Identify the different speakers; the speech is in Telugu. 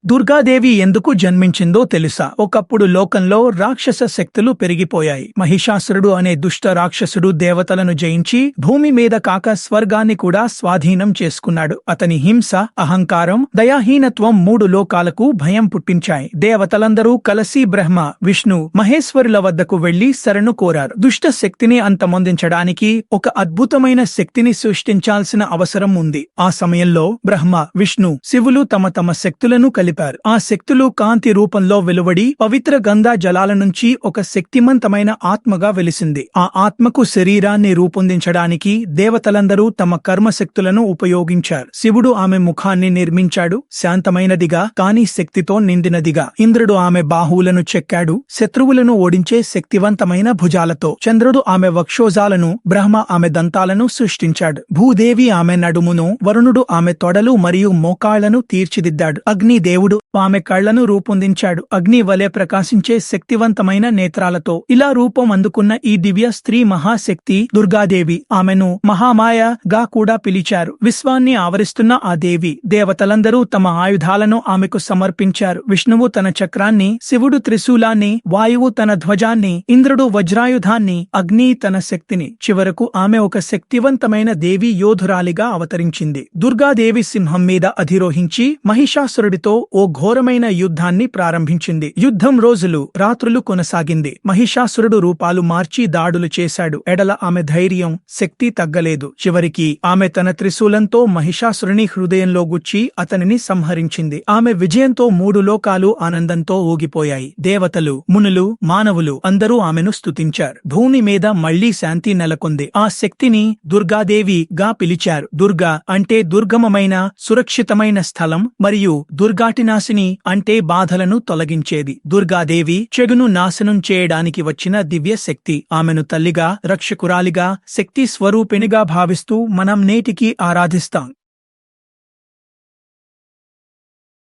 Speaker 1: దుర్గాదేవి ఎందుకు జన్మించిందో తెలుసా? ఒకప్పుడు లోకంలో రాక్షస శక్తులు పెరిగిపోయాయి. మహిషాసురుడు అనే దుష్ట రాక్షసుడు దేవతలను జయించి భూమి మీద కాక స్వర్గాన్ని కూడా స్వాధీనం చేసుకున్నాడు. అతని హింస, అహంకారం, దయాహీనత్వం మూడు లోకాలకు భయం పుట్టించాయి. దేవతలందరూ కలిసి బ్రహ్మ, విష్ణు, మహేశ్వరుల వద్దకు వెళ్లి శరణు కోరారు. దుష్ట శక్తిని అంతమొందించడానికి ఒక అద్భుతమైన శక్తిని సృష్టించాల్సిన అవసరం ఉంది. ఆ సమయంలో బ్రహ్మ, విష్ణు, శివులు తమ తమ శక్తులను కలిపారు. ఆ శక్తులు కాంతి రూపంలో వెలువడి పవిత్ర గంగా జలాల నుంచి ఒక శక్తిమంతమైన ఆత్మగా వెలిసింది. ఆ ఆత్మకు శరీరాన్ని రూపొందించడానికి దేవతలందరూ తమ కర్మశక్తులను ఉపయోగించారు. శివుడు ఆమె ముఖాన్ని నిర్మించాడు, శాంతమైనదిగా కాని శక్తితో నిండినదిగా. ఇంద్రుడు ఆమె బాహువులను చెక్కాడు, శత్రువులను ఓడించే శక్తివంతమైన భుజాలతో. చంద్రుడు ఆమె వక్షోజాలను, బ్రహ్మ ఆమె దంతాలను సృష్టించాడు. భూదేవి ఆమె నడుమును, వరుణుడు ఆమె తొడలు మరియు మోకాళ్లను తీర్చిదిద్దాడు. అగ్ని దేవుడు ఆమె కళ్లను రూపొందించాడు, అగ్ని వలె ప్రకాశించే శక్తివంతమైన నేత్రాలతో. ఇలా రూపం అందుకున్న ఈ దివ్య స్త్రీ మహాశక్తి దుర్గాదేవి. ఆమెను మహామాయగా కూడా పిలిచారు. విశ్వాన్ని ఆవరిస్తున్న ఆ దేవి. దేవతలందరూ తమ ఆయుధాలను ఆమెకు సమర్పించారు. విష్ణువు తన చక్రాన్ని, శివుడు త్రిశూలాన్ని, వాయువు తన ధ్వజాన్ని, ఇంద్రుడు వజ్రాయుధాన్ని, అగ్ని తన శక్తిని. చివరకు ఆమె ఒక శక్తివంతమైన దేవి యోధురాలిగా అవతరించింది. దుర్గాదేవి సింహం మీద అధిరోహించి మహిషాసురుడితో ఓ ఘోరమైన యుద్ధాన్ని ప్రారంభించింది. యుద్ధం రోజులు, రాత్రులు కొనసాగింది. మహిషాసురుడు రూపాలు మార్చి దాడులు చేశాడు. ఎడల ఆమె ధైర్యం, శక్తి తగ్గలేదు. చివరికి ఆమె తన త్రిశూలంతో మహిషాసురుని హృదయంలో గుచ్చి అతనిని సంహరించింది. ఆమె విజయంతో మూడు లోకాలు ఆనందంతో ఊగిపోయాయి. దేవతలు, మునులు, మానవులు అందరూ ఆమెను స్తుతించారు. భూమి మీద మళ్లీ శాంతి నెలకొంది. ఆ శక్తిని దుర్గాదేవిగా పిలిచారు. దుర్గా అంటే దుర్గమమైన, సురక్షితమైన స్థలం, మరియు దుర్గాటినాశిని అంటే బాధలను తొలగించేది. దుర్గాదేవి చెడును నాశనం చేయడానికి వచ్చిన దివ్య శక్తి. ఆమెను తల్లిగా, రక్షకురాలిగా, శక్తి స్వరూపిణిగా భావిస్తూ మనం నేటికి ఆరాధిస్తాం.